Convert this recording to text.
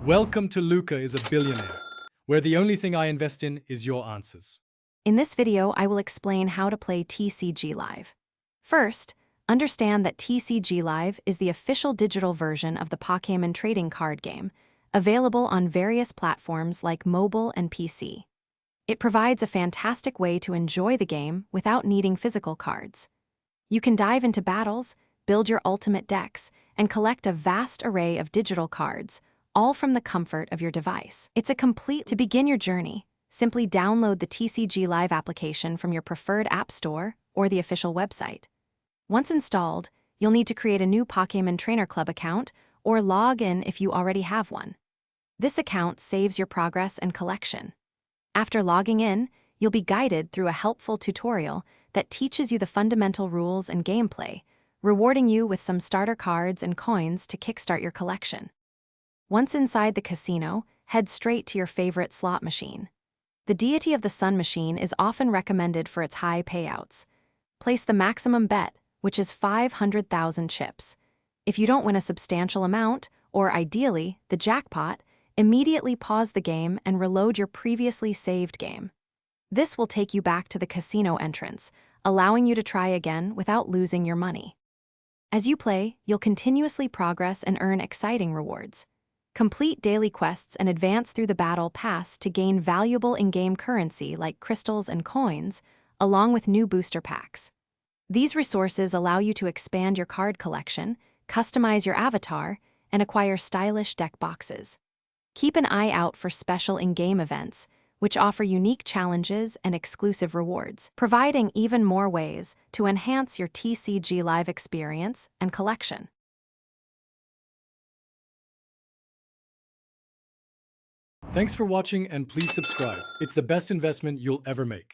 Welcome to Luca is a Billionaire, where the only thing I invest in is your answers. In this video, I will explain how to play TCG Live. First, understand that TCG Live is the official digital version of the Pokémon trading card game, available on various platforms like mobile and PC. It provides a fantastic way to enjoy the game without needing physical cards. You can dive into battles, build your ultimate decks, and collect a vast array of digital cards, all from the comfort of your device. It's a complete to begin your journey. Simply download the TCG Live application from your preferred app store or the official website. Once installed, you'll need to create a new Pokémon Trainer Club account or log in if you already have one. This account saves your progress and collection. After logging in, you'll be guided through a helpful tutorial that teaches you the fundamental rules and gameplay, rewarding you with some starter cards and coins to kickstart your collection. Once inside the casino, head straight to your favorite slot machine. The Deity of the Sun machine is often recommended for its high payouts. Place the maximum bet, which is 500,000 chips. If you don't win a substantial amount, or ideally, the jackpot, immediately pause the game and reload your previously saved game. This will take you back to the casino entrance, allowing you to try again without losing your money. As you play, you'll continuously progress and earn exciting rewards. Complete daily quests and advance through the battle pass to gain valuable in-game currency like crystals and coins, along with new booster packs. These resources allow you to expand your card collection, customize your avatar, and acquire stylish deck boxes. Keep an eye out for special in-game events, which offer unique challenges and exclusive rewards, providing even more ways to enhance your TCG Live experience and collection. Thanks for watching and please subscribe. It's the best investment you'll ever make.